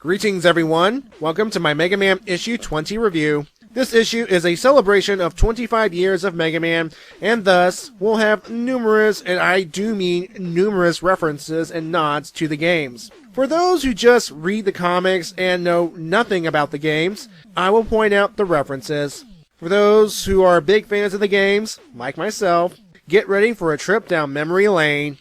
Greetings everyone, welcome to my Megaman issue 20 review. This issue is a celebration of 25 years of Megaman, and thus will have numerous, and I do mean numerous references and nods to the games. For those who just read the comics and know nothing about the games, I will point out the references. For those who are big fans of the games, like myself, get ready for a trip down memory lane.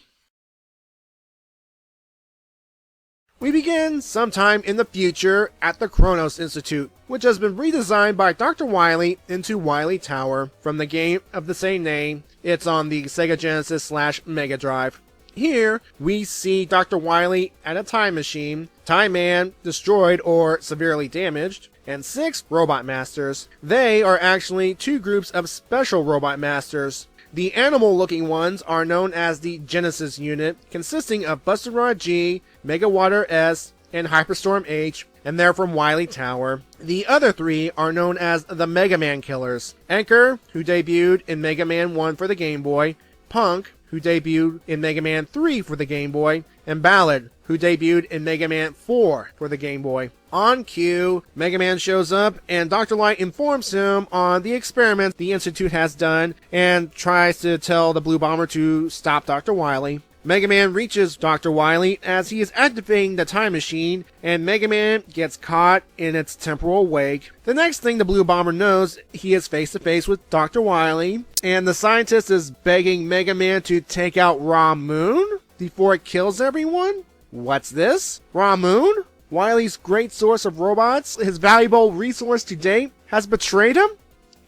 We begin sometime in the future at the Kronos Institute, which has been redesigned by Dr. Wily into Wily Tower from the game of the same name. It's on the Sega Genesis / Mega Drive. Here, we see Dr. Wily at a time machine, Time Man destroyed or severely damaged, and 6 Robot Masters. They are actually 2 groups of special Robot Masters. The animal-looking ones are known as the Genesis Unit, consisting of Buster Rod G, Mega Water S, and Hyperstorm H, and they're from Wily Tower. The other 3 are known as the Megaman Killers. Anchor, who debuted in Mega Man 1 for the Game Boy, Punk, who debuted in Mega Man 3 for the Game Boy, and Ballad, who debuted in Mega Man 4 for the Game Boy. On cue, Mega Man shows up and Dr. Light informs him on the experiment the Institute has done and tries to tell the Blue Bomber to stop Dr. Wily. Mega Man reaches Dr. Wily as he is activating the time machine, and Mega Man gets caught in its temporal wake. The next thing the Blue Bomber knows, he is face to face with Dr. Wily, and the scientist is begging Mega Man to take out Ra Moon before it kills everyone? What's this? Ra Moon? Wily's great source of robots, his valuable resource to date, has betrayed him?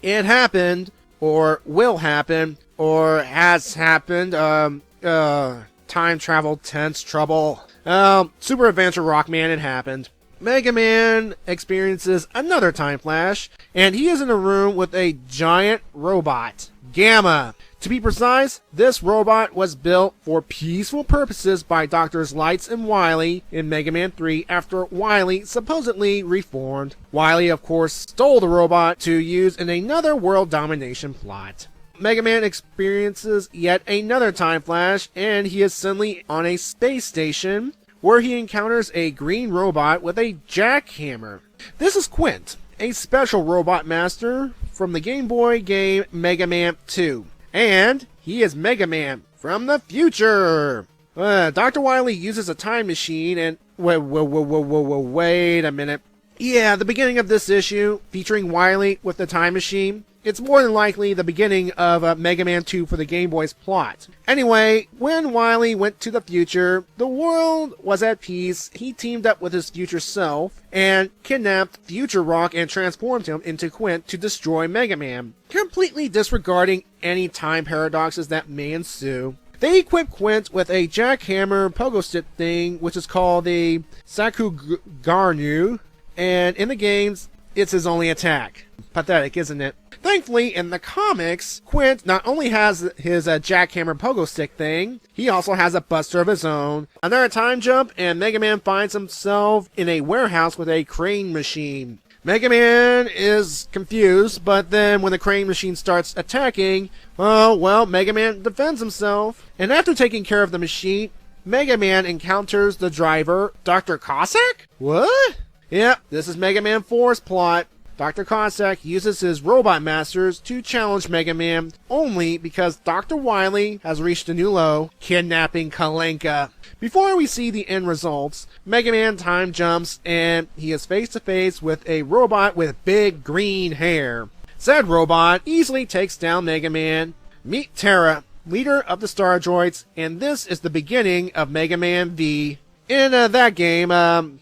It happened, or will happen, or has happened, time travel, tense trouble. Super Adventure Rockman, it happened. Mega Man experiences another time flash, and he is in a room with a giant robot, Gamma. To be precise, this robot was built for peaceful purposes by Drs. Lights and Wily in Mega Man 3 after Wily supposedly reformed. Wily, of course, stole the robot to use in another world domination plot. Mega Man experiences yet another time flash, and he is suddenly on a space station where he encounters a green robot with a jackhammer. This is Quint, a special robot master from the Game Boy game Mega Man 2. And he is Mega Man from the future. Dr. Wily uses a time machine and... Wait a minute. Yeah, the beginning of this issue, featuring Wily with the time machine, it's more than likely the beginning of Mega Man 2 for the Game Boy's plot. Anyway, when Wily went to the future, the world was at peace. He teamed up with his future self and kidnapped Future Rock and transformed him into Quint to destroy Mega Man, completely disregarding any time paradoxes that may ensue. They equip Quint with a jackhammer pogo stick thing, which is called the Sakugarnu, and in the games, it's his only attack. Pathetic, isn't it? Thankfully, in the comics, Quint not only has his jackhammer pogo stick thing, he also has a buster of his own. Another time jump, and Mega Man finds himself in a warehouse with a crane machine. Mega Man is confused, but then when the crane machine starts attacking, Mega Man defends himself. And after taking care of the machine, Mega Man encounters the driver, Dr. Cossack? What? Yep, this is Mega Man 4's plot. Dr. Cossack uses his Robot Masters to challenge Mega Man only because Dr. Wily has reached a new low, kidnapping Kalenka. Before we see the end results, Mega Man time jumps and he is face to face with a robot with big green hair. Said robot easily takes down Mega Man. Meet Terra, leader of the Star Droids, and this is the beginning of Mega Man V. In that game,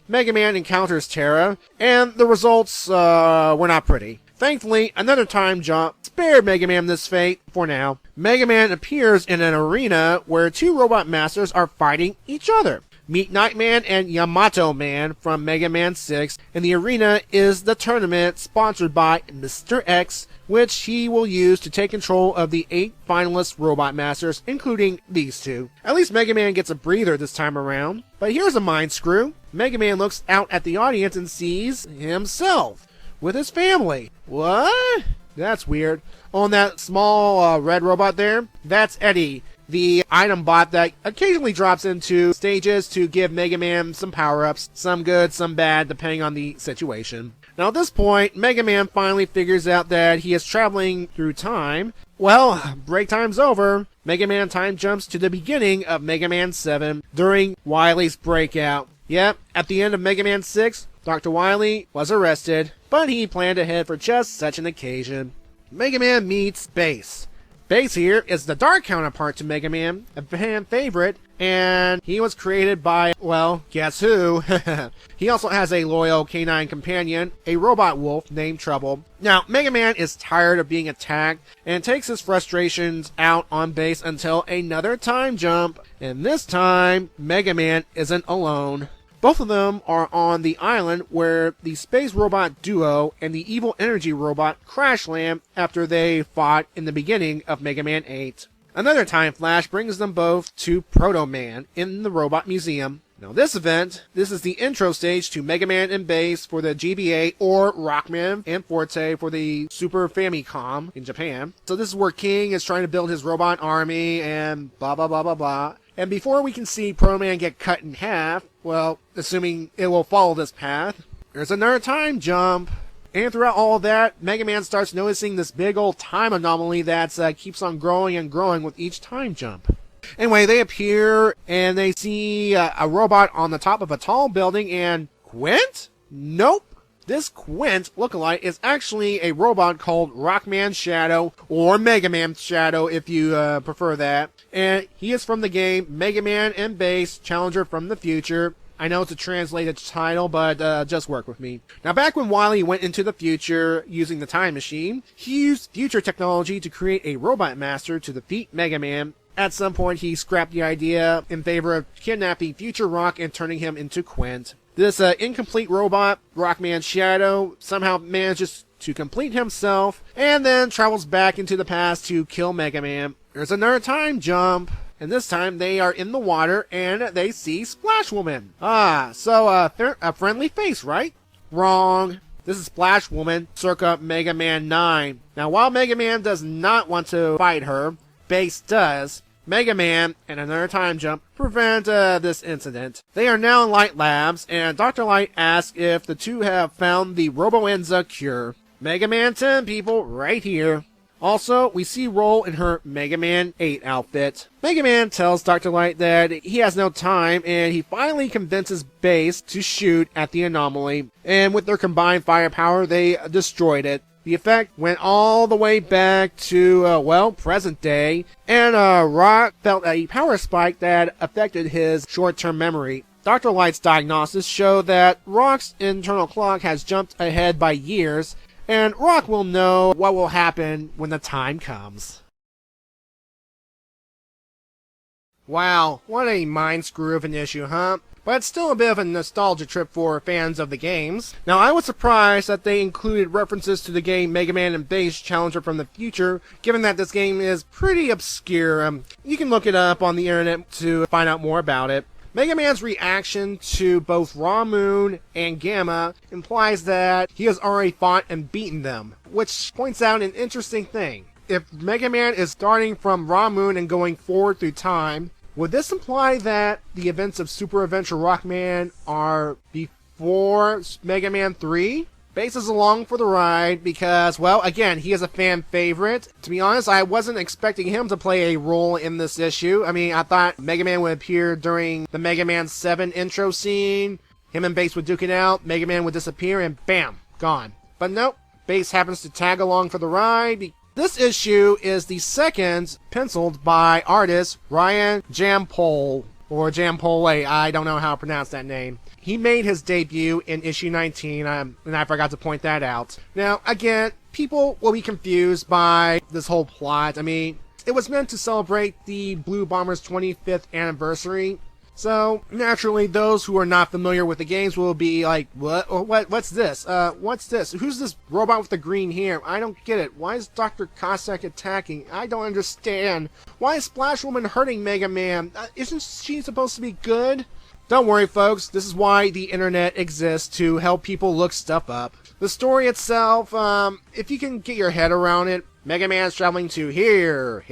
Mega Man encounters Terra, and the results were not pretty. Thankfully, another time jump spared Mega Man this fate for now. Mega Man appears in an arena where 2 Robot Masters are fighting each other. Meet Nightman and Yamato Man from Mega Man 6, and the arena is the tournament sponsored by Mr. X, which he will use to take control of the 8 finalist Robot Masters, including these 2. At least Mega Man gets a breather this time around. But here's a mind screw. Mega Man looks out at the audience and sees himself with his family. What? That's weird. On that small red robot there, that's Eddie, the item bot that occasionally drops into stages to give Megaman some power-ups, some good, some bad, depending on the situation. Now at this point, Megaman finally figures out that he is traveling through time. Well, break time's over. Megaman time jumps to the beginning of Mega Man 7 during Wily's breakout. Yep, at the end of Mega Man 6, Dr. Wily was arrested, but he planned ahead for just such an occasion. Mega Man meets Bass. Bass here is the dark counterpart to Mega Man, a fan favorite, and he was created by, well, guess who? He also has a loyal canine companion, a robot wolf named Trouble. Now, Mega Man is tired of being attacked and takes his frustrations out on Bass until another time jump, and this time, Mega Man isn't alone. Both of them are on the island where the space robot duo and the evil energy robot crash land after they fought in the beginning of Mega Man 8. Another time flash brings them both to Proto Man in the Robot Museum. Now this is the intro stage to Mega Man and Bass for the GBA or Rockman and Forte for the Super Famicom in Japan. So this is where King is trying to build his robot army and blah blah blah blah blah. And before we can see Proto Man get cut in half, well, assuming it will follow this path, there's another time jump. And throughout all of that, Mega Man starts noticing this big old time anomaly that keeps on growing and growing with each time jump. Anyway, they appear and they see a robot on the top of a tall building and Quint? Nope. This Quint lookalike is actually a robot called Rockman Shadow, or Mega Man Shadow if you prefer that. And he is from the game Mega Man and Bass Challenger from the Future. I know it's a translated title, but just work with me. Now, back when Wily went into the future using the time machine, he used future technology to create a robot master to defeat Mega Man. At some point, he scrapped the idea in favor of kidnapping Future Rock and turning him into Quint. This incomplete robot, Rockman Shadow, somehow manages to complete himself and then travels back into the past to kill Mega Man. There's another time jump, and this time they are in the water and they see Splash Woman. So a friendly face, right? Wrong. This is Splash Woman circa Mega Man 9. Now, while Mega Man does not want to fight her, Bass does. Mega Man and another time jump prevent this incident. They are now in Light Labs, and Dr. Light asks if the two have found the Roboenza cure. Mega Man 10 people right here. Also, we see Roll in her Mega Man 8 outfit. Mega Man tells Dr. Light that he has no time, and he finally convinces Bass to shoot at the anomaly. And with their combined firepower, they destroyed it. The effect went all the way back to, present day, and Rock felt a power spike that affected his short-term memory. Dr. Light's diagnosis showed that Rock's internal clock has jumped ahead by years, and Rock will know what will happen when the time comes. Wow, what a mind screw of an issue, huh? But it's still a bit of a nostalgia trip for fans of the games. Now, I was surprised that they included references to the game Mega Man and Bass Challenger from the Future, given that this game is pretty obscure. You can look it up on the internet to find out more about it. Mega Man's reaction to both Raw Moon and Gamma implies that he has already fought and beaten them, which points out an interesting thing. If Mega Man is starting from Raw Moon and going forward through time, would this imply that the events of Super Adventure Rockman are before Mega Man 3? Bass is along for the ride because, well, again, he is a fan favorite. To be honest, I wasn't expecting him to play a role in this issue. I mean, I thought Mega Man would appear during the Mega Man 7 intro scene. Him and Bass would duke it out, Mega Man would disappear, and bam, gone. But nope, Bass happens to tag along for the ride. This issue is the second penciled by artist Ryan Jampole, or Jampole, I don't know how to pronounce that name. He made his debut in issue 19, and I forgot to point that out. Now, again, people will be confused by this whole plot. I mean, it was meant to celebrate the Blue Bomber's 25th anniversary. So, naturally, those who are not familiar with the games will be like, what's this? What's this? Who's this robot with the green hair? I don't get it. Why is Dr. Cossack attacking? I don't understand. Why is Splash Woman hurting Mega Man? Isn't she supposed to be good? Don't worry, folks. This is why the internet exists, to help people look stuff up. The story itself, if you can get your head around it, Mega Man's traveling to here,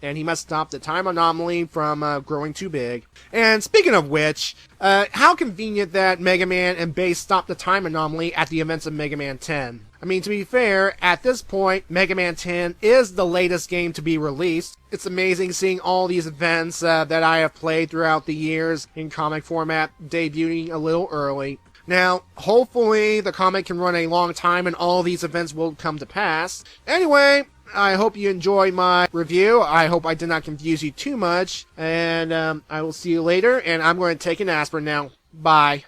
and he must stop the time anomaly from growing too big. And speaking of which, how convenient that Mega Man and Bass stopped the time anomaly at the events of Mega Man 10. I mean, to be fair, at this point, Mega Man 10 is the latest game to be released. It's amazing seeing all these events that I have played throughout the years in comic format debuting a little early. Now, hopefully the comic can run a long time and all these events will come to pass. Anyway, I hope you enjoyed my review. I hope I did not confuse you too much. And I will see you later, and I'm going to take an aspirin now. Bye.